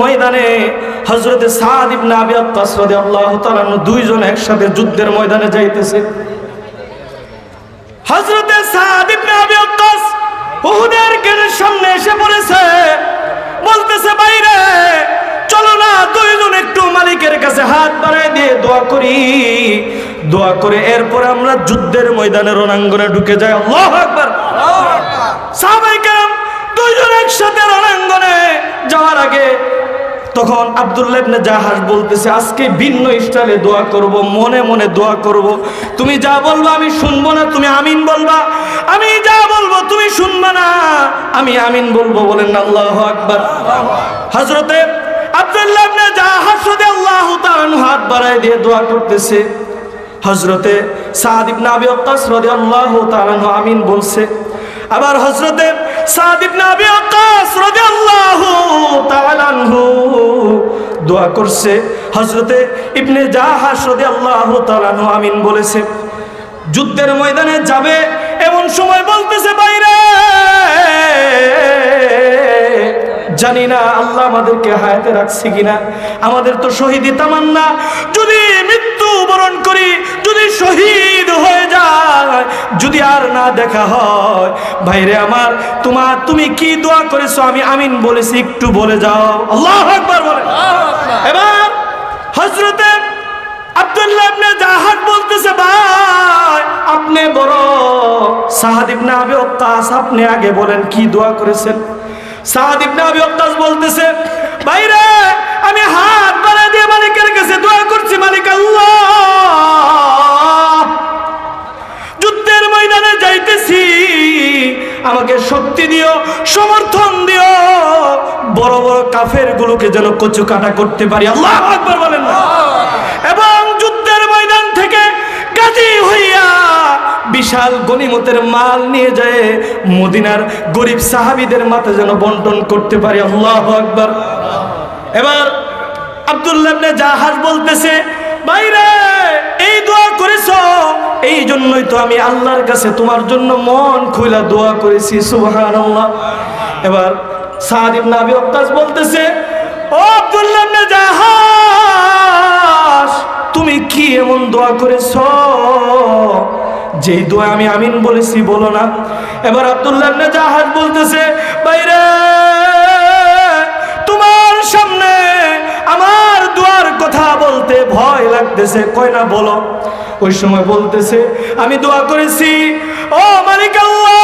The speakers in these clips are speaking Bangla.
ময়দানে হযরত সাদ ইবনে আবি ওয়াক্কাস রাদিয়াল্লাহু তাআলা দুইজন একসাথে যুদ্ধের ময়দানে যাইতেছে। হযরত সাদ ইবনে আবি ওয়াক্কাস উহুদের গেটের সামনে এসে পড়েছে, বলতেছে বাইরে চলো না দুইজন একটু মালিকের কাছে হাত বাড়ায় দিয়ে দোয়া করি, দোয়া করে এরপর আমরা যুদ্ধের ময়দানে রণাঙ্গনে ঢুকে যাই। আল্লাহু আকবার। সাহাবায়ে কেরাম দুইজন একসাথে রণাঙ্গনে যাওয়ার আগে তখন আব্দুল্লাহ ইবনে জাহাশ বলতেছে আজকে ভিন্ন স্টাইলে দোয়া করব, মনে মনে দোয়া করব। তুমি যা বলবো আমি শুনবো না, তুমি আমিন বলবা। আমি যা বলবো তুমি শুনবা না, আমি আমিন বলবো। বলেন না আল্লাহু আকবার। হযরতে আব্দুল্লাহ ইবনে জাহাশ রাদিয়াল্লাহু তাআলা হাত বাড়ায় দিয়ে দোয়া করতেছে। হযরতে সাদ ইবনে আবি ওয়াক্কাস রাদিয়াল্লাহু তাআলা আমিন বলছে। আবার হযরতে সাদ ইবনে আবি ওয়াক্কাস রাদিয়াল্লাহু তাআলা দোয়া করছে। হযরতে ইবনে জাহাশ রাদিয়াল্লাহু তাআলা আমিন বলেছে। যুদ্ধের ময়দানে যাবে এমন সময় বলতেছে বাইরে জানি না আল্লাহ আমাদেরকে হায়াতে রাখছে কিনা, আমাদের তো শহীদি তামান্না, যদি মৃত্যু বরণ করি, যদি শহীদ হয়ে যায়, যদি আর না দেখা হয়, ভাইরে আমার তুমি কি দোয়া করেছো আমি আমিন বলেছি, একটু বলে যাও। আল্লাহু আকবার বলে। এবার হযরতে আব্দুল্লাহ ইবনে জাহাশ বলতেছে ভাই আপনি বড়, সাদ ইবনে আবি ওয়াক্কাস আপনি আগে বলেন কি দোয়া করেছেন। সাদ ইবনে আবি ওয়াক্কাস বলতেছে ভাইরে আমি হাত বাড়ায় দিয়ে মালিকের কাছে দোয়া করছি, মালিক আল্লাহ যুদ্ধের ময়দানে যাইতেছি, আমাকে শক্তি দিও, সমর্থন দিও, বড় বড় কাফের গুলোকে যেন কচু কাটা করতে পারি। আল্লাহু আকবার বলেন না। এবং যুদ্ধের ময়দান থেকে গাজী হইয়া বিশাল গনিমতের মাল নিয়ে যায় মদিনার গরিব সাহাবীদের মাঝে যেন বন্টন করতে পারি। আল্লাহু আকবার। এবার আব্দুল্লাহ ইবনে জাহাশ বলতেছে ভাইরে এই দোয়া করেছো, এই জন্যই তো আমি আল্লাহর কাছে তোমার জন্য মন খুলে দোয়া করেছি। সুবহানাল্লাহ। এবার সাদ ইবনে আবি ওয়াক্কাস বলতেছে ও আব্দুল্লাহ ইবনে জাহাশ তুমি কি এমন দোয়া করেছো যেই দোয়া আমি আমিন বলেছি বলো না। এবার আব্দুল্লাহ ইবনে জাহাশ বলতেছে ভাইরে তোমার সামনে আমার দোয়ার কথা বলতে ভয় লাগতেছে। কয় না বলো। ওই সময় বলতেছে আমি দোয়া করেছি ও মালিক আল্লাহ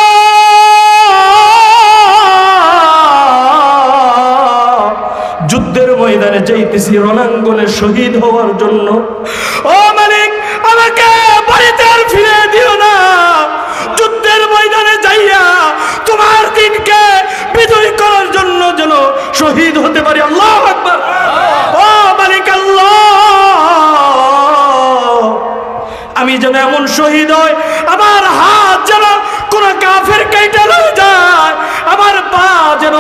যুদ্ধের ময়দানে যাইতেছি রণাঙ্গনে শহীদ হওয়ার জন্য, ও মালিক আমাকে বাড়িতে আর ফিরে দিও না, যুদ্ধের ময়দানে যাইয়া তোমার দিনকে বিজয় করার জন্য যেন শহীদ হতে পারি। আল্লাহু আকবার। ও মালিক আল্লাহ আমি যেন এমন শহীদ হই আমার হাত যেন কোন কাফের কাইটা লয়ে যায়, আমার পা যেন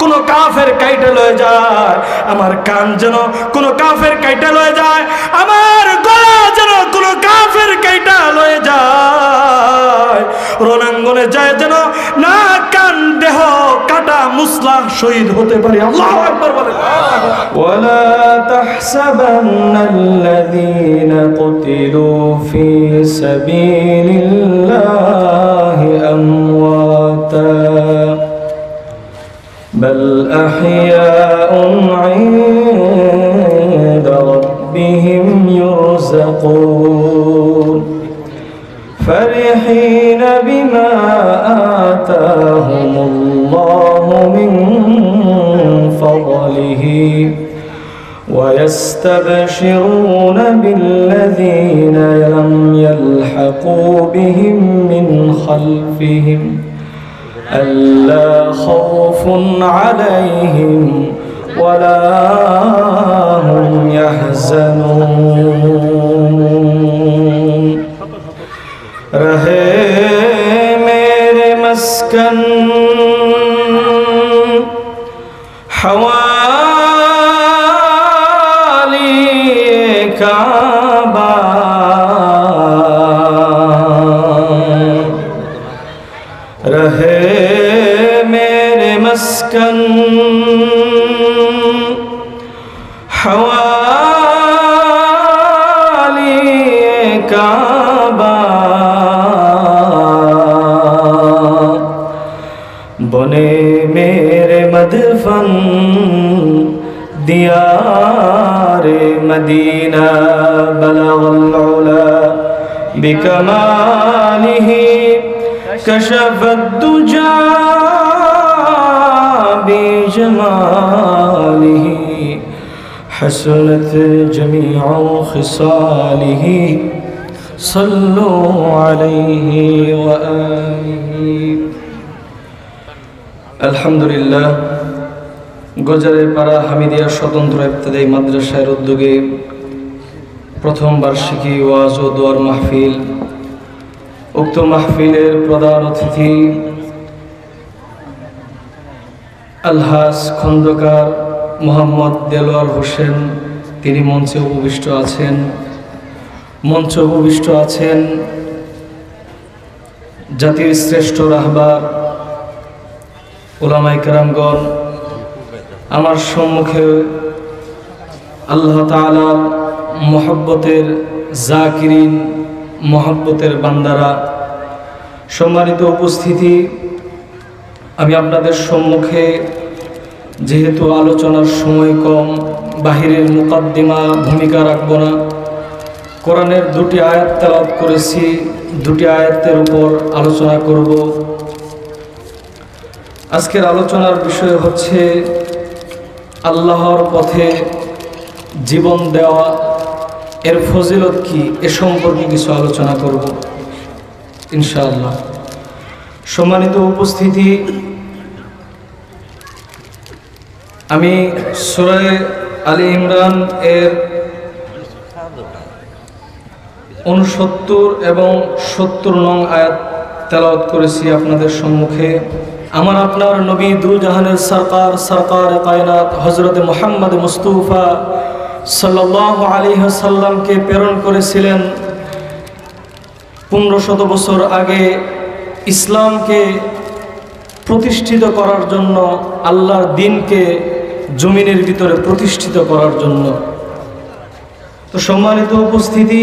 কোন কাফের কাইটা লয়ে যায়, আমার কান যেন কোন কাফের কাইটা লয়ে যায়, আমার গলা যেন কোন কাফের কাইটা লয়ে যায়, রণাঙ্গনে যায় যেন না কান দেহ কাটা মুসলা শহীদ হতে পারি। আল্লাহু আকবার বলেন। ওয়ালা তাহসাবান্নাল্লাযীনা কুতিলু ফী সাবিলিল্লাহি আমওয়াতা বাল আহইয়াউন ইনদা রাব্বিহিম ইউরযাকুন فرحين بما آتاهم الله من فضله ويستبشرون بالذين لم يلحقوا بهم من خلفهم ألا خوف عليهم ولا هم يحزنون रहे मेरे मस्कन हवाली काबा रहे मेरे मस्कन बने मेरे मदफन दियारे मदीना बलगल उला बिकमालिही कशफत दुजा बिजमालिही हसनत जमीउ खिसालिही सल्लु अलैहि व आलिहि। আলহামদুলিল্লাহ, গজারেপাড়া হামিদিয়া স্বতন্ত্র ইবতেদায়ী মাদ্রাসার উদ্যোগে প্রথম বার্ষিকী ওয়াজ ও দোয়ার মাহফিল। উক্ত মাহফিলের প্রধান অতিথি আলহাজ খন্দকার মোহাম্মদ দেলোয়ার হোসেন, তিনি মঞ্চে উপবিষ্ট আছেন জাতির শ্রেষ্ঠ রাহবার উলামায়ে কেরামগণ। আমার সম্মুখে আল্লাহ তাআলার মহব্বতের জাকিরিন, মহব্বতের বান্দারা, সম্মানিত উপস্থিতি, আমি আপনাদের সম্মুখে যেহেতু আলোচনার সময় কম, বাহিরের মুকাদ্দিমা ভূমিকা রাখব না। কোরআনের দুটি আয়াত তেলাওয়াত করেছি, দুটি আয়াতের উপর আলোচনা করব। আজকের আলোচনার বিষয় হচ্ছে আল্লাহর পথে জীবন দেওয়া, এর ফজিলত কি, এ সম্পর্কে কিছু আলোচনা করব ইনশাআল্লাহ। সম্মানিত উপস্থিতি, আমি সূরা আলী ইমরান এর 69 এবং 70 নং আয়াত তেলাওয়াত করেছি আপনাদের সম্মুখে। আমার আপনার নবী দু জাহানের সরকার কায়নাত হযরত মুহাম্মদ মুস্তাফা সাল্লাল্লাহু আলাইহি ওয়াসাল্লামকে প্রেরণ করেছিলেন 1500 বছর আগে ইসলামকে প্রতিষ্ঠিত করার জন্য, আল্লাহর দ্বীনকে জমিনের ভিতরে প্রতিষ্ঠিত করার জন্য। তো সম্মানিত উপস্থিতি,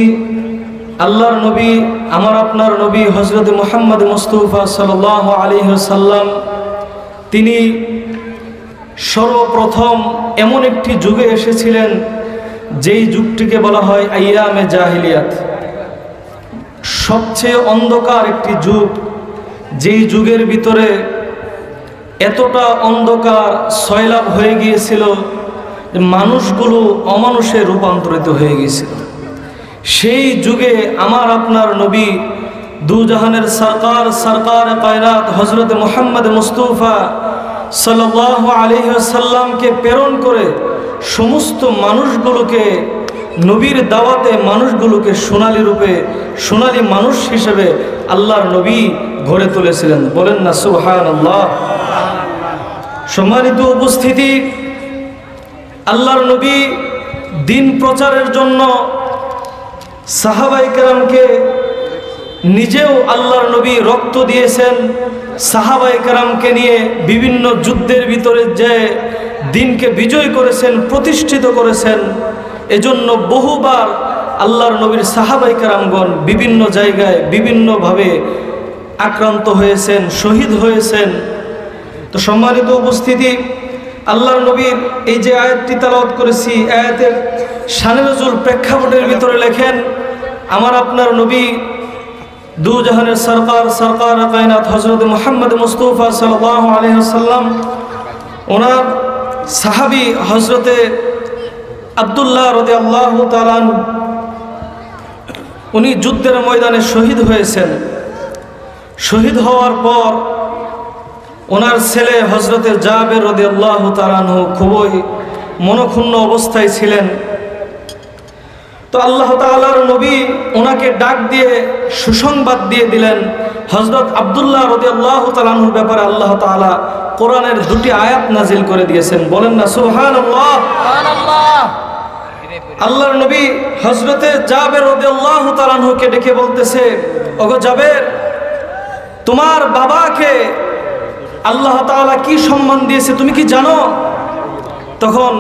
আল্লাহর নবী, আমার আপনার নবী হযরত মুহাম্মদ মুস্তাফা সাল্লাল্লাহু আলাইহি ওয়াসাল্লাম, তিনি সর্বপ্রথম এমন একটি যুগে এসেছিলেন যেই যুগটিকে বলা হয় আইয়ামে জাহিলিয়াত, সবচেয়ে অন্ধকার একটি যুগ। যেই যুগের ভিতরে এতটা অন্ধকার সয়লাব হয়ে গিয়েছিল যে মানুষগুলো অমানুষে রূপান্তরিত হয়ে গিয়েছিল। সেই যুগে আমার আপনার নবী দু জাহানের সরকার কায়নাত হযরত মুহাম্মদ মুস্তাফা সাল্লাল্লাহু আলাইহি ওয়াসাল্লামকে প্রেরণ করে সমস্ত মানুষগুলোকে, নবীর দাওয়াতে মানুষগুলোকে সোনালী মানুষ হিসেবে আল্লাহর নবী গড়ে তুলেছিলেন। বলেন না সুবহানাল্লাহ। সম্মানিত উপস্থিতি, আল্লাহর নবী দ্বীন প্রচারের জন্য সাহাবায়ে কেরামকে, নিজেও আল্লাহর নবী রক্ত দিয়েছেন, সাহাবায়ে কেরামকে নিয়ে বিভিন্ন যুদ্ধের ভিতরে যে দ্বীনকে বিজয় করেছেন, প্রতিষ্ঠিত করেছেন। এজন্য বহুবার আল্লাহর নবীর সাহাবায়ে কেরামগণ বিভিন্ন জায়গায় বিভিন্নভাবে আক্রান্ত হয়েছেন, শহীদ হয়েছেন। তো সম্মানিত উপস্থিতি, আল্লাহর নবীর এই যে আয়াতটি তেলাওয়াত করেছি, আয়াতের শানে নজুল প্রেক্ষাপটের ভিতরে লেখেন, আমার আপনার নবী দু জাহানের সরকার কায়নাত হযরত মুহাম্মদ মুস্তাফা সাল্লাল্লাহু আলাইহি ওয়াসাল্লাম, ওনার সাহাবী হযরতে আব্দুল্লাহ রাদিয়াল্লাহু তাআলা আনহু, উনি যুদ্ধের ময়দানে শহীদ হয়েছেন। শহীদ হওয়ার পর ওনার ছেলে হযরতে জাবের রাদিয়াল্লাহু তাআলা আনহু খুবই মনক্ষুণ্ণ অবস্থায় ছিলেন। তো আল্লাহ তাআলার নবী ওনাকে ডাক দিয়ে সুসংবাদ দিয়ে দিলেন। হযরত আব্দুল্লাহ রাদিয়াল্লাহু তাআলা আনহুর ব্যাপারে আল্লাহ তাআলা কোরআনের দুটি আয়াত নাজিল করে দিয়েছেন। বলেন না সুবহানাল্লাহ। আল্লাহর নবী হযরতে জাবের রাদিয়াল্লাহু তাআলা আনহুকে ডেকে বলতেছে, ওগো জাবের, তোমার বাবাকে আল্লাহ তাআলা কি সম্মান দিয়েছে তুমি কি জানো? তখন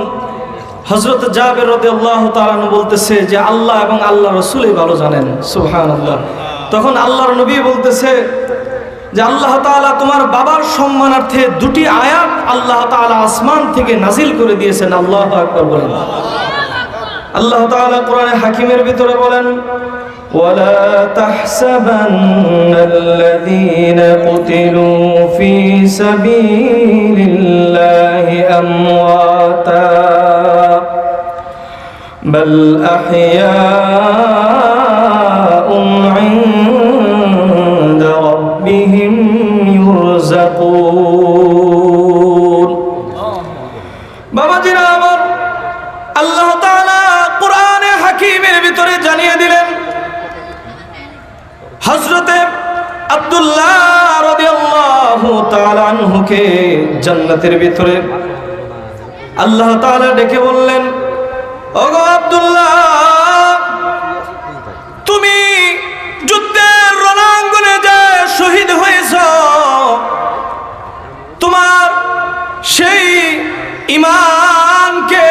হযরত জাবের রাদিয়াল্লাহু তাআলা বলতেছে যে আল্লাহ এবং আল্লাহ রাসূলই ভালো জানেন। সুবহানাল্লাহ। তখন আল্লাহর নবী বলতেছে, যে আল্লাহ তাআলা তোমার বাবার সম্মানার্থে দুটি আয়াত আল্লাহ তাআলা আসমান থেকে নাজিল করে দিয়েছেন। আল্লাহু আকবার বলেন। আল্লাহ তাআলা কোরআনে হাকিমের ভিতরে বলেন, ওয়ালা তাহসাবান্নাল্লাযীনা কুতিলু ফী সাবীলিল্লাহি আমওয়াতা বাল আহইয়াউন ইনদা রাব্বিহিম ইউরযাকুন। বাবাজিরা আমার, আল্লাহ তাআলা কোরআনে হাকিমের ভিতরে জানিয়ে দিলেন হযরতে আব্দুল্লাহ রাদিয়াল্লাহু তাআলা আনহুকে জান্নাতের ভিতরে আল্লাহ তাআলা ডেকে বললেন, ওগো আব্দুল্লাহ, তুমি যুদ্ধের রণাঙ্গনে যে শহীদ হয়েছ, তোমার সেই ঈমানকে,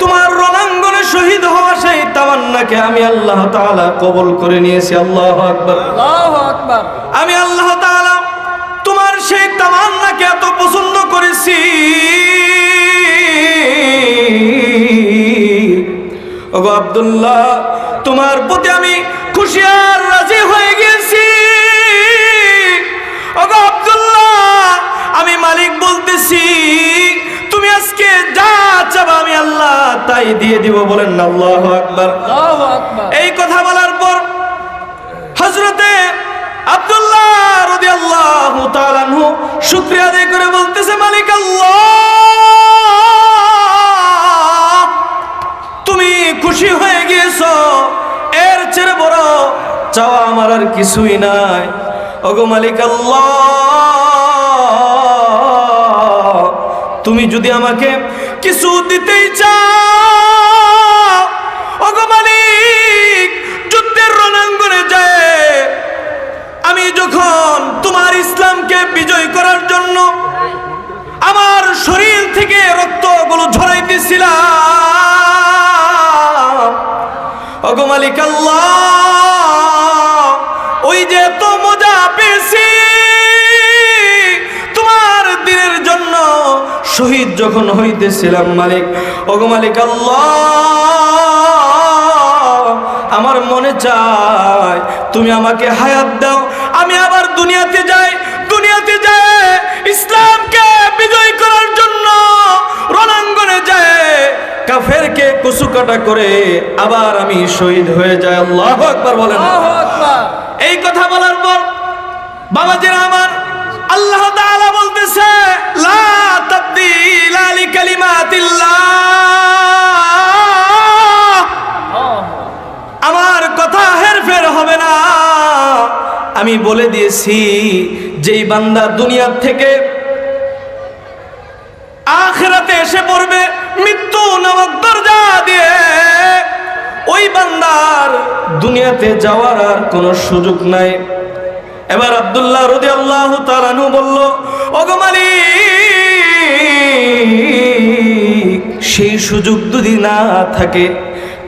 তোমার রণাঙ্গনে শহীদ হওয়া সেই তামান্নাকে আমি আল্লাহ তাআলা কবুল করে নিয়েছি। আল্লাহু আকবার, আল্লাহু আকবার। আমি আল্লাহ তাআলা তোমার সেই তামান্নাকে এত পছন্দ করেছি, ওগো আব্দুল্লাহ, তোমার প্রতি আমি খুশি আর রাজি হয়ে গেছি। ওগো আব্দুল্লাহ, আমি মালিক বলতেছি, তুমি আজকে যা চাবা আমি আল্লাহ তাই দিয়ে দিব। বলেন না আল্লাহু আকবার, আল্লাহু আকবার। এই কথা বলার পর হযরতে আব্দুল্লাহ রাদিয়াল্লাহু তাআলা আনহু শুকরিয়া আদায় করে বলতেছে, মালিক আল্লাহ, তুমি খুশি হয়ে গিয়েছো, এর চেয়ে বড় চাওয়া আমার আর কিছুই নাই। ওগো মালিক আল্লাহ, তুমি যদি আমাকে কিছু দিতেই চাও, ওগো মালিক, যুদ্ধের রণাঙ্গনে যায় আমি যখন তোমার ইসলামকে বিজয় করার জন্য আমার শরীর থেকে রক্তগুলো ঝরাইতেছিলাম, ওগো মালিক আল্লাহ, ওই যে এত মজা পেয়েছি তোমার দিনের জন্য শহীদ যখন হইতেছিলাম, মালিক, ওগো মালিক আল্লাহ, আমার মনে চায় তুমি আমাকে হায়াত দাও, আমি আবার দুনিয়াতে যাই, দুনিয়াতে যাই ইসলামকে বিজয় করার জন্য রণাঙ্গনে যায় কাফেরকে কুচুকাটা করে আবার আমি শহীদ হয়ে যাই। আল্লাহু আকবার বলেন। এই কথা বলার পর বাবাজিরা আমার, আল্লাহ তাআলা বলতেছে, লা তাবদীলা লিকালিমাতিল্লাহ, আমার কথা হেরফের হবে না। আমি বলে দিয়েছি, যেই বান্দা দুনিয়া থেকে আখিরাতে এসে পড়বে মৃত্যু নামক দরজা দিয়ে, ওই বান্দার দুনিয়াতে যাওয়ার আর কোনো সুযোগ নাই। এবার আব্দুল্লাহ রাদিয়াল্লাহু তাআলা আনহু বলল, ওগো মালিক, সেই সুযোগ যদি না থাকে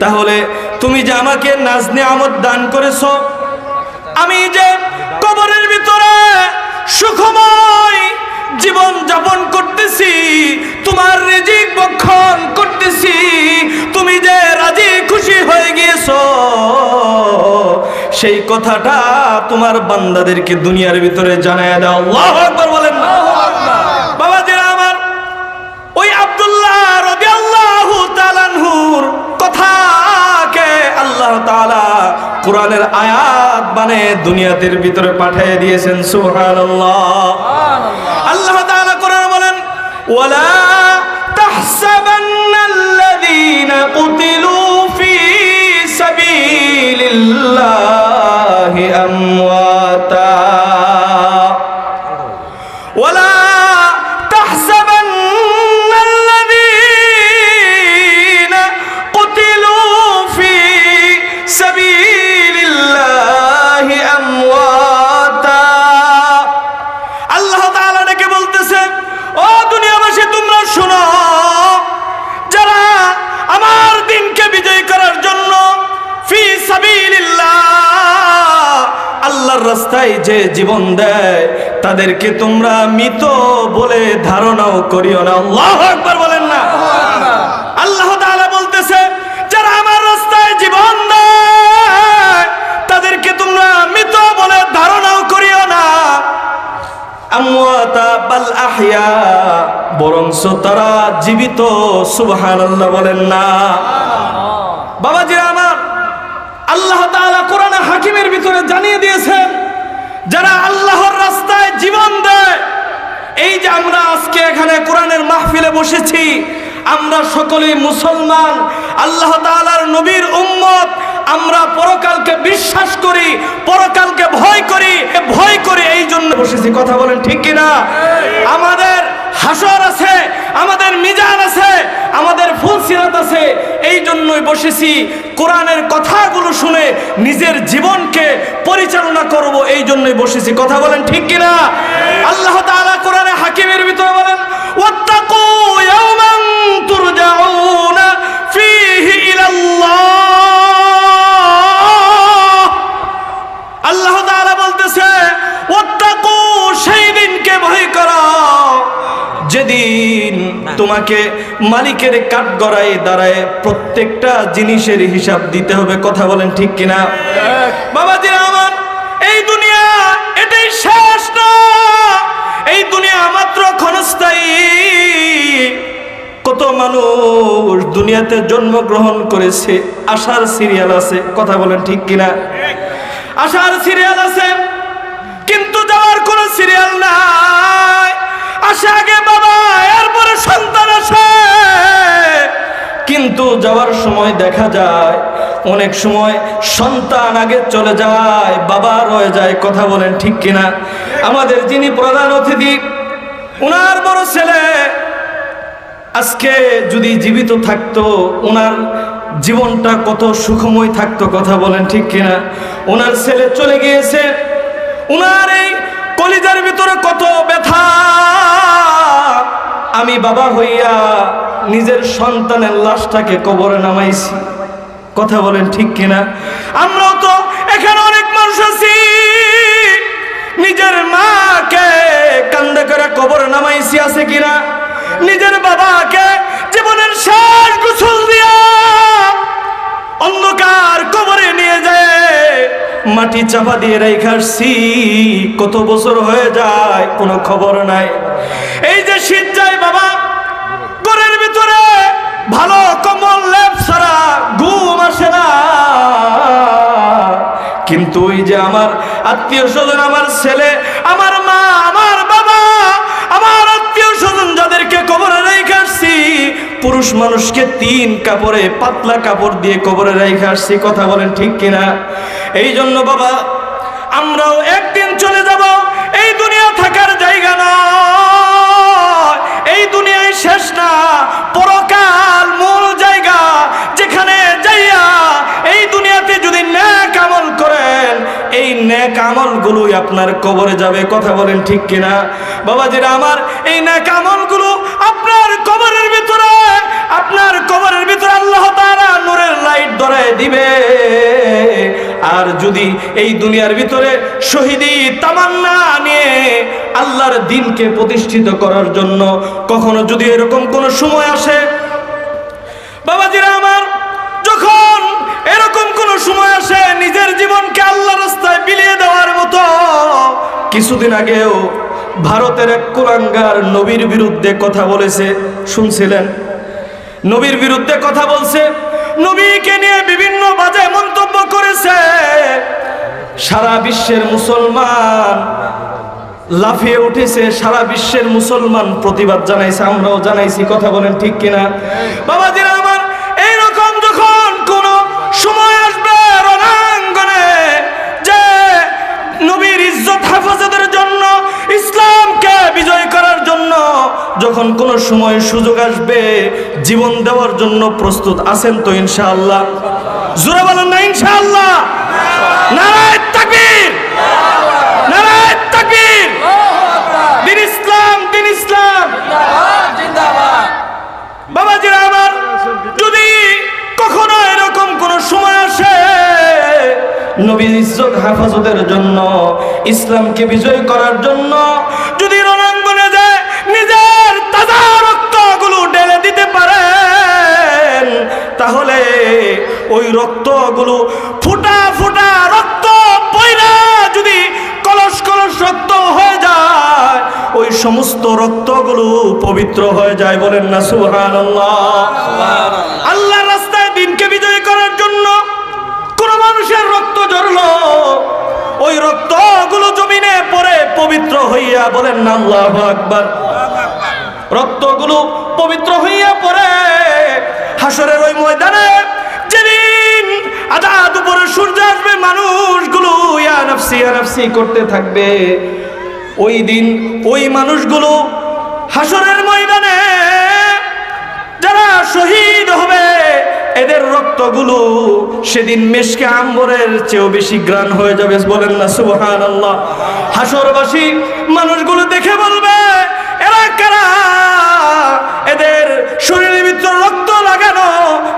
তাহলে তুমি যে আমাকে নাজ নিয়ামত দান করেছো, আমি যে কবরের ভিতরে সুখময় জীবন যাপন করতেছি, তোমার রিজিক ভক্ষণ করতেছি, তুমি যে রাজি খুশি হয়ে গিয়েছো, সেই কথাটা তোমার বান্দাদেরকে দুনিয়ার ভিতরে জানায় দাও। আল্লাহু আকবার বলেন না। বাবাজিরা আমার, ওই আব্দুল্লাহ রাদিয়াল্লাহু তাআলা আনহুর কথাকে আল্লাহ তাআলা কোরআনের আয়াত বানিয়ে দুনিয়াদের ভিতরে পাঠিয়ে দিয়েছেন। সুবহানাল্লাহ। আল্লাহ তাআলা কোরআনে বলেন, ওয়ালা তাহসাবান্নাল্লাযীনা কুতিলু ফী সাবীলিল্লাহি আমওয়াতা ওয়ালা তাহসাবান্নাল্লাযীনা কুতিলু ফী সাবীলিল্লাহি আমওয়াতা। আল্লাহ তাআলা ডেকে বলতেছে, ও দুনিয়াবাসী, তোমরা শোনো, যারা আমার দিনকে বিজয় করার জন্য ফি সাবিলিল্লাহ, আল্লাহর রাস্তায় রাস্তায় যে জীবন দেয় তাদেরকে তোমরা মৃত বলে ধারণাও করিও না। আল্লাহু আকবার বলেন না। আল্লাহ তাআলা বলতেছে যারা আমার রাস্তায় জীবন দেয় তাদেরকে তোমরা মৃত বলে ধারণাও করিও না। আমওয়াতা বাল আহইয়া, বরংস তারা জীবিত। সুবহানাল্লাহ বলেন না। বাবাজিরা আমার, আল্লাহ তাআলা কোরআনে হাকিমের ভিতরে জানিয়ে দিয়েছেন যারা আল্লাহর রাস্তায় জীবন দেয়। এই যে আমরা আজকে এখানে কোরআনের মাহফিলে বসেছি, আমরা সকলেই মুসলমান, আল্লাহ তাআলার নবীর উম্মত। আমরা পরকালকে বিশ্বাস করি, পরকালকে ভয় করি, এই জন্য বসেছি। কথা বলেন ঠিক কিনা? আমাদের হাসর আছে, আমাদের মিজান আছে, আমাদের ফুলসিরাত আছে, এই জন্যই বসেছি। কোরআনের কথাগুলো শুনে নিজের জীবনকে পরিচালনা করব, এই জন্যই বসেছি। কথা বলেন ঠিক কিনা? আল্লাহ তাআলা কোরআনে হাকিমের ভিতরে বলেন ওয়াত্তাকু ইয়াওমান তুরজাউনা ফীহি ইলাল্লাহ। আল্লাহ তাআলা বলতেছে ওয়াত্তাকু, সেই দিনকে ভয় করো যেদিন তোমাকে মালিকের কাঠগড়ায় দাঁড়ায় প্রত্যেকটা জিনিসের হিসাব দিতে হবে। কথা বলেন ঠিক কিনা? বাবাজিরা আমার, এই দুনিয়া এটাই শেষ না। এই দুনিয়া মাত্র ক্ষণস্থায়ী। কত মানুষ দুনিয়াতে জন্মগ্রহণ করেছে, আশার সিরিয়াল আছে। কথা বলেন ঠিক কিনা? আশার সিরিয়াল আছে, কিন্তু যাওয়ার কোনো সিরিয়াল নাই। আসে আগে বাবা, এরপরে সন্তান আসে, কিন্তু যাওয়ার সময় দেখা যায় অনেক সময় সন্তান আগে চলে যায়, বাবা রয়ে যায়। কথা বলেন ঠিক কিনা? আমাদের যিনি প্রধান অতিথি, ওনার বড় ছেলে আজকে যদি জীবিত থাকতো, ওনার জীবনটা কত সুখময় থাকতো। কথা বলেন ঠিক কিনা? ওনার ছেলে চলে গিয়েছে, ওনার এই কলিজার ভিতরে কত ব্যথা। আমি বাবা হইয়া নিজের সন্তানের লাশটাকে কবরে নামাইছি। কথা বলেন ঠিক কিনা? আমরাও তো এখানে অনেক মানুষ আছি, নিজের মাকে কান্দে করে কবরে নামাইছি, আছে কিনা? নিজের বাবাকে জীবনের শেষ গোসল দিয়া অন্ধকার কবরে নিয়ে যায় মাটি চাপা দিয়ে রেখে আসছি। কত বছর হয়ে যায়, কোনো খবর নাই। এই যে শীত যায় বাবা, ঘরের ভিতরে ভালো কম্বল লেপ ছাড়া ঘুম আসে না। কিন্তু ওই যে আমার আত্মীয় স্বজন, আমার ছেলে, আমার মা, আমার বাবা, আমার আত্মীয় স্বজন যাদেরকে কবরে রেখে আসছি, পুরুষ মানুষকে 3 কাপড়ে পাতলা কাপড় দিয়ে কবরে রেখে আসছি। কথা বলেন ঠিক কিনা? এই জন্য বাবা, আমরাও একদিন চলে যাব। এই দুনিয়া থাকার জায়গা না, এই দুনিয়ায় শেষ না। পরকাল মূল জায়গা, যেখানে যাইয়া এই দুনিয়াতে যদি নেক আমল করেন, এই নেক আমলগুলোই আপনার কবরে যাবে। কথা বলেন ঠিক কিনা? বাবাজিরা আমার, এই নেক আমলগুলো আপনার কবরের ভিতরে, আপনার কবরের ভিতরে আল্লাহ তাআলা নূরের লাইট ধরায় দিবে। আর যদি এই দুনিয়ার ভিতরে শহীদি তামান্না নিয়ে আল্লাহর দ্বীনকে প্রতিষ্ঠিত করার জন্য কখনো যদি এরকম কোনো সময় আসে, বাবাজিরা আমার, যখন এরকম কোনো সময় আসে নিজের জীবনকে আল্লাহর রাস্তায় বিলিয়ে দেওয়ার মতো, কিছুদিন আগেও ভারতের এক কুলাঙ্গার নবীর বিরুদ্ধে কথা বলেছে, শুনছিলেন? নবীর বিরুদ্ধে কথা বলছে, নবীকে নিয়ে বিভিন্ন বাজে মন্তব্য করেছে। সারা বিশ্বের মুসলমান লাফিয়ে উঠেছে, সারা বিশ্বের মুসলমান প্রতিবাদ জানাইছে, আমরাও জানাইছি। কথা বলেন ঠিক কিনা? বাবাজিরা আমার, এইরকম যখন কোন সময় আসবে রণাঙ্গনে, যে নবীর ইজ্জত হেফাজতের জন্য, ইসলামকে বিজয় করার জন্য যখন কোন সময় সুযোগ আসবে, জীবন দেওয়ার জন্য প্রস্তুত আছেন তো ইনশাআল্লাহ? জোরে বলেন না ইনশাআল্লাহ? নারায়ে তাকবীর, নারায়ে তাকবীর। দিন ইসলাম, দিন ইসলাম জিন্দাবাদ। বাবাজিরা আমার, যদি কখনো এরকম কোন সময় আসে নবীর ইজ্জত হেফাজতের জন্য, ইসলামকে বিজয় করার জন্য যদি রণাঙ্গনে যায় নিজের তাজা রক্তগুলো ঢেলে দিতে পারেন, তাহলে ওই রক্তগুলো ফুটা ফুটা রক্ত বইরা যদি কলস কলস রক্ত হয়ে যায়, ওই সমস্ত রক্তগুলো পবিত্র হয়ে যায়। বলেন না সুবহানাল্লাহ। আল্লাহর রাস্তায় দিনকে বিজয় করার জন্য কোন মানুষের রক্ত ঝরলো, ওই রক্তগুলো জমিনে পড়ে পবিত্র হইয়া, বলেন না আল্লাহু আকবার, রক্তগুলো পবিত্র হইয়া পড়ে হাসরের ওই ময়দানে যেদিন আধা দুপুরে সূর্য আসবে, মানুষগুলো ইয়া নাফসি করতে থাকবে। ওই দিন ওই মানুষগুলো হাসরের ময়দানে যারা শহীদ হবে, এদের রক্তগুলো সেদিন মেশকে আম্বরের চেয়েও বেশি ঘ্রাণ হয়ে যাবে। বলেন না সুবহানাল্লাহ। হাসরবাসী মানুষগুলো দেখে বলবে, এরা কারা? এদের শরীরের ভিতর রক্ত লাগানো,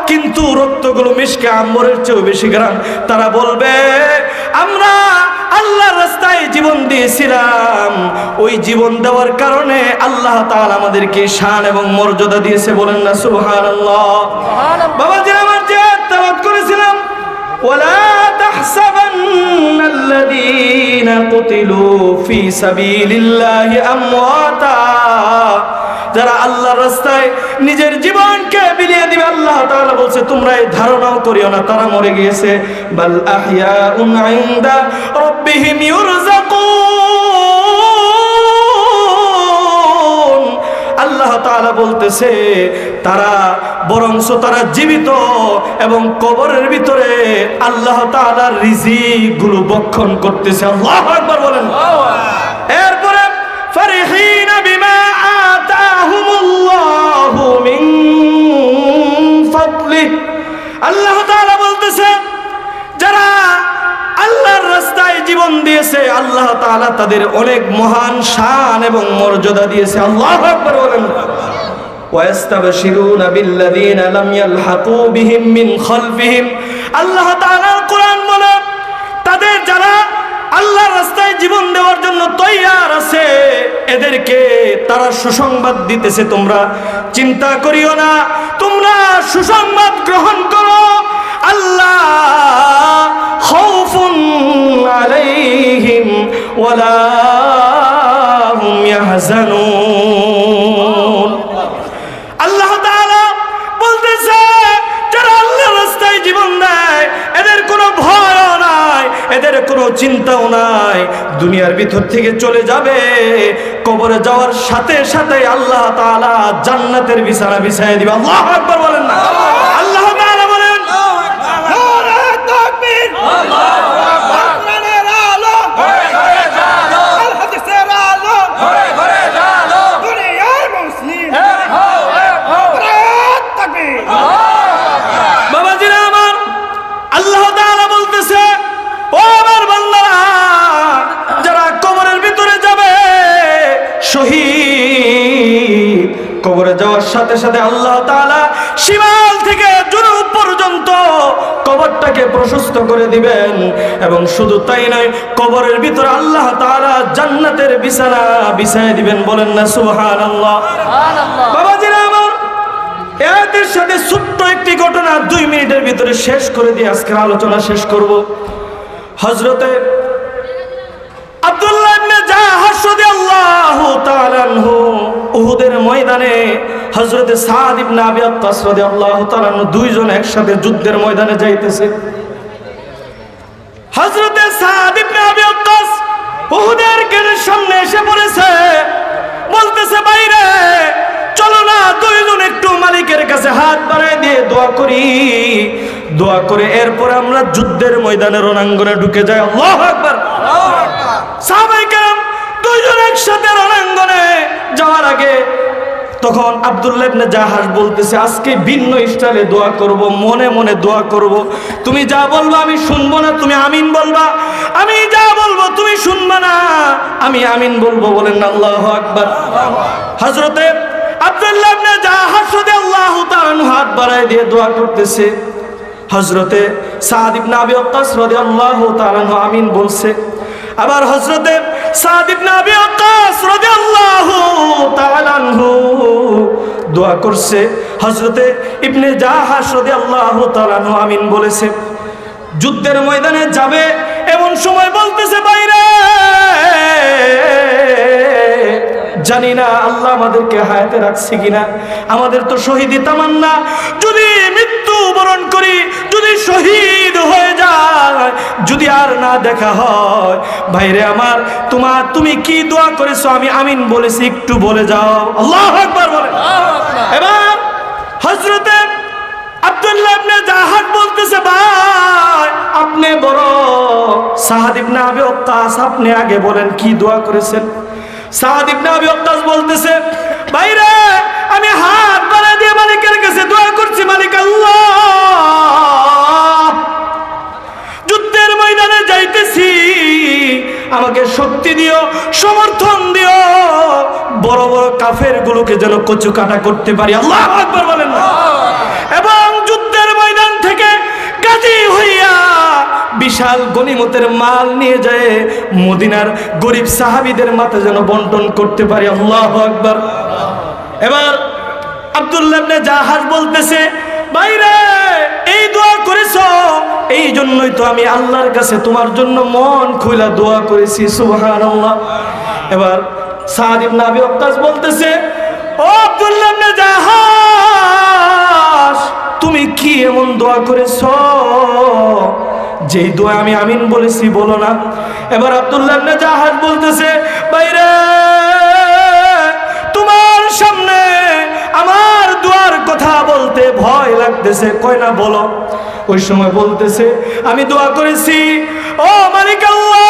কিন্তু রক্তগুলো মিশকে আম্বরের চেয়েও বেশি ঘ্রাণ। তারা বলবে, আমরা আল্লাহর রাস্তায় জীবন দিয়েছিলাম, ওই জীবন দেওয়ার কারণে আল্লাহ তাআলা আমাদেরকে শান এবং মর্যাদা দিয়েছে। বলেন না সুবহানাল্লাহ। বাবাজি আমার যে তেলাওয়াত করেছিলাম, ওয়ালা তাহসাবান্নাল্লাযীনা কুতিলু ফী সাবিলিল্লাহি আমওয়াতা, যারা আল্লাহর রাস্তায় নিজের জীবনকে বিলিয়ে দিবে, আল্লাহ তাআলা বলছে তোমরা এই ধারণাও করিও না তারা মরে গিয়েছে। বাল আহইয়াউন ইনদা রাব্বিহিম ইউরযাকুন, আল্লাহ তাআলা বলতেছে তারা বরংস তারা জীবিত এবং কবরের ভিতরে আল্লাহ তাআলার রিজিকগুলো ভক্ষণ করতেছে। আল্লাহু আকবার বলেন। এরপরে ফারিহিনা বিমা আতাহুমুল্লাহু মিন ফাদলিহি, আল্লাহ তাআলা বলতেছে যারা আল্লাহর রাস্তায় জীবন দিয়েছে, আল্লাহ তাআলা তাদের অনেক মহান শান এবং মর্যাদা দিয়েছে। আল্লাহু আকবার বলেন। ওয়াস্তাবশিরুনা বিল্লাযীনা লাম ইয়ালহাকু বিহিম মিন খালফিহিম, আল্লাহ তাআলা কোরআন বলে তাদের যারা আল্লাহর রাস্তায় জীবন দেওয়ার জন্য তৈয়ার আছে, এদেরকে তারা সুসংবাদ দিতেছে, তোমরা চিন্তা করিও না, তোমরা সুসংবাদ গ্রহণ করো। আল্লাহ খাউফুন আলাইহিম ওয়ালা হুম ইয়াহজানুন, আল্লাহ তাআলা বলতেছে যারা আল্লাহর রাস্তায় জীবন দেয় এদের কোনো ভয় নাই, এদের কোনো চিন্তাও নাই। দুনিয়ার ভিতর থেকে চলে যাবে, কবরে যাওয়ার সাথে সাথে আল্লাহ তাআলা জান্নাতের বিছানা বিছায় দিবে। আল্লাহু আকবার বলেন না। আল্লাহ তাআলা বলেন, নারে তাকবীর, আল্লাহু আকবার, কোরআনের আলো ঘরে ঘরে জালো, আল হাদিসের আলো ঘরে ঘরে জালো, দুনিয়ার মুসলিম নারে তাকবীর। বাবাজিরা আমার, আল্লাহ তাআলা বলতেছে ও আমার বান্দারা, যারা কবরের ভিতরে যাবে শহীদ, কবরে যাওয়ার সাথে সাথে আল্লাহ তাআলা শিমাল থেকে জুনুব পর্যন্ত কবরটাকে প্রশস্ত করে দিবেন। এবং শুধু তাই নয়, কবরের ভিতরে আল্লাহ তাআলা জান্নাতের বিছানা বিছায় দিবেন। বলেন না সুবহানাল্লাহ। বাবাজিরা আমার, এর সাথে ছোট্ট একটি ঘটনা 2 মিনিটের ভিতরে শেষ করে দিয়ে আজকের আলোচনা শেষ করব। হযরতে আব্দুল্লাহ ইবনে জাহাশ রাদিয়াল্লাহু তাআলা আনহু উহুদের ময়দানে হযরতে সাদ ইবনে আবি ওয়াক্কাস রাদিয়াল্লাহু তাআলা আনহু দুইজন একসাথে যুদ্ধের ময়দানে যাইতেছে। হযরতে সাদ ইবনে আবি ওয়াক্কাস উহুদের গেটের সামনে এসে পড়েছে, বলতেছে বাইরে চলো না দুইজন একটু মালিকের কাছে হাত বাড়ায় দিয়ে দোয়া করি, দোয়া করে এরপর আমরা যুদ্ধের ময়দানে রণাঙ্গনে ঢুকে যাই। আল্লাহু আকবার। সাহাবায়ে কেরাম দুইজন একসাথে রণাঙ্গনে যাওয়ার আগে তখন আব্দুল্লাহ ইবনে জাহাশ বলতেছে আজকে ভিন্ন স্টাইলে দোয়া করব, মনে মনে দোয়া করব। তুমি যা বলবা আমি শুনবো না, তুমি আমিন বলবা। আমি যা বলবো তুমি শুনবা না, আমি আমিন বলবো। বলেন না আল্লাহু আকবার। হযরতে আব্দুল্লাহ ইবনে জাহাশ রাদিয়াল্লাহু তাআলা হাত বাড়ায় দিয়ে দোয়া করতেছে। হযরতে সাদ ইবনে আবি ওয়াক্কাস রাদিয়াল্লাহু তাআলা আমিন বলছে। আবার হযরতে সাদ ইবনে আবি ওয়াক্কাস রাদিয়াল্লাহু তাআলা আনহু দোয়া করছে, হযরতে ইবনে জাহাশ রাদিয়াল্লাহু তাআলা আনহু আমিন বলেছে। যুদ্ধের ময়দানে যাবে এমন সময় বলতেছে, বাইরে জানি না আল্লাহ আমাদেরকে হায়াতে রাখছে কিনা, আমাদের তো শহীদি তামান্না, যদি মৃত্যু বরণ করি, যদি শহীদ হয়ে যায়, যদি আর না দেখা হয়, ভাইরে আমার তুমি কি দোয়া করেছো আমি আমিন বলেছি, একটু বলে যাও। আল্লাহু আকবার বলে। এবার হযরতে আব্দুল্লাহ ইবনে জাহাশ বলতেছে, ভাই আপনি বড়, সাদ ইবনে আবি ওয়াক্কাস আপনি আগে বলেন কি দোয়া করেছেন। সাদ ইবনে আবি ওয়াক্কাস বলতেছে, ভাইরে আমি হাত বাড়া দিয়ে মালিকের কাছে দোয়া করছি, মালিক আল্লাহ যুদ্ধের ময়দানে যাইতেছি, আমাকে শক্তি দিও, সমর্থন দিও, বড় বড় কাফের গুলোকে যেন কচু কাটা করতে পারি। আল্লাহু আকবার বলেন না। এবং যুদ্ধের ময়দান থেকে গাজী হইয়া বিশাল গনিমতের মাল নিয়ে যায় মদিনার গরিব সাহাবীদের মাঝে যেন বন্টন করতে পারি। আল্লাহু আকবার। এবার আব্দুল্লাহ ইবনে জাহাশ বলতেছে, ভাইরে এই দোয়া করেছো, এই জন্যই তো আমি আল্লাহর কাছে তোমার জন্য মন খুলে দোয়া করেছি। সুবহানাল্লাহ। এবার সাদ ইবনে আবি ওয়াক্কাস বলতেছে, ও আব্দুল্লাহ ইবনে জাহাশ তুমি কি এমন দোয়া করেছো যেই দোয়া আমি আমিন বলেছি, বলো না। এবার আব্দুল্লাহ ইবনে জাহাশ বলতেছে, বাইরে তোমার সামনে আমার দোয়ার কথা বলতে ভয় লাগতেছে, কয় না বলো। ওই সময় বলতেছে, আমি দোয়া করেছি, ও মালিক আল্লাহ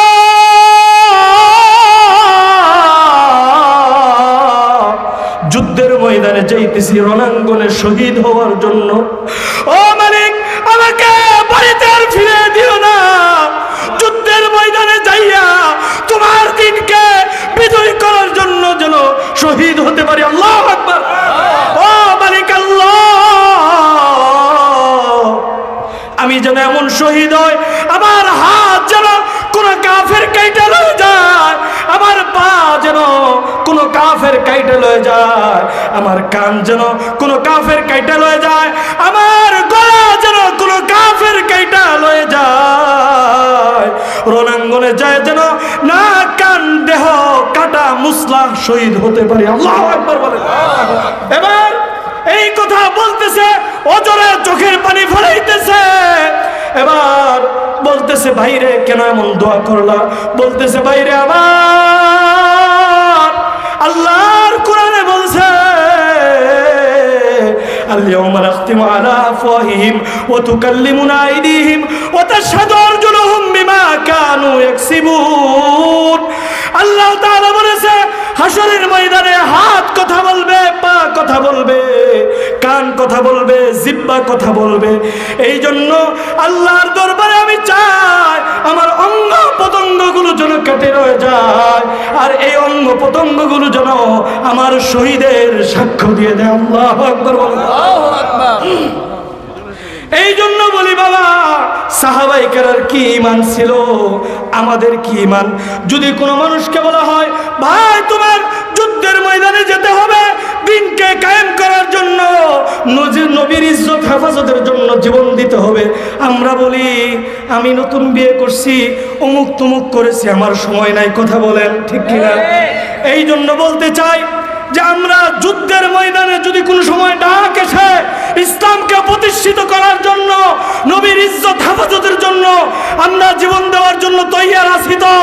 যুদ্ধের ময়দানে যাইতেছি রণাঙ্গনে শহীদ হওয়ার জন্য, ও মালিক আমাকে বাড়িতে আর ফিরে দিও না, যুদ্ধের ময়দানে যাইয়া তোমার দিনকে বিজয় করার জন্য যেন শহীদ হতে পারি। আল্লাহু আকবার। ও মালিক আল্লাহ আমি যেন এমন শহীদ হই, আমার হাত যেন কোন কাফের কাইটা লয়ে যায়, আমার পা যেন কোন কাফের কাইটা লয়ে যায়, আমার কান যেন কোন কাফের কাইটা লয়ে যায়, আমার গলা যেন কোন কাফের কাইটা লয়ে যায়, রণাঙ্গনে যায় যেন না কান দেহ কাটা মুসলা শহীদ হতে পারি। আল্লাহু আকবার বলেন। এবার এই কথা বলতেছে, অজরে চোখের পানি ফেলাইতেছে। এবার বলতেছে, ভাইরে কেন এমন দোয়া করলা? বলতেছে, ভাইরে আমার আল্লাহর কোরআনে বলছে, اليوم نختم على أفواههم وتكلمنا أيديهم وتشهد أرجلهم بما كانوا يكسبون। আল্লাহ তাআলা বলেছে, হাশরের ময়দানে হাত কথা বলবে, পা কথা বলবে, কান কথা বলবে, জিহ্বা কথা বলবে। এই জন্য আল্লাহর দরবারে আমি চাই আমার অঙ্গ প্রত্যঙ্গগুলো যেন কেটে রয়ে যায়, আর এই অঙ্গ প্রত্যঙ্গগুলো যেন আমার শহীদের সাক্ষ্য দিয়ে দেয়। আল্লাহু আকবার বলেন। আল্লাহু আকবার। এই জন্য বলি বাবা, সাহাবায়ে কেরামের কি ঈমান ছিল, আমাদের কি ঈমান। যদি কোনো মানুষকে বলা হয়, ভাই তোমার যুদ্ধের ময়দানে যেতে হবে, দিনকে কায়েম করার জন্য, নবীর ইজ্জত হেফাজতের জন্য জীবন দিতে হবে, আমরা বলি আমি নতুন বিয়ে করছি, অমুক তমুক করেছি, আমার সময় নাই। কথা বলেন ঠিক কিনা? এই জন্য বলতে চাই যে আমরা যুদ্ধের ময়দানে যদি কোনো সময় ডাক এসে ইসলামকে প্রতিষ্ঠিত করার জন্য, নবীর ইজ্জত হেফাজতের জন্য আমরা জীবন দেওয়ার জন্য তৈয়ার আছি তো?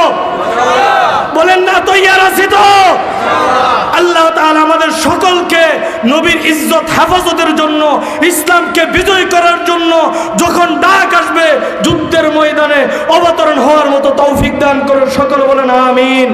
বলেন না তৈয়ার আছি তো? আল্লাহ তাআলা আমাদের সকলকে নবীর ইজ্জত হেফাজতের জন্য, ইসলামকে বিজয় করার জন্য যখন ডাক আসবে যুদ্ধের ময়দানে অবতরণ হওয়ার মতো তৌফিক দান করুন। সকল বলেন আমিন।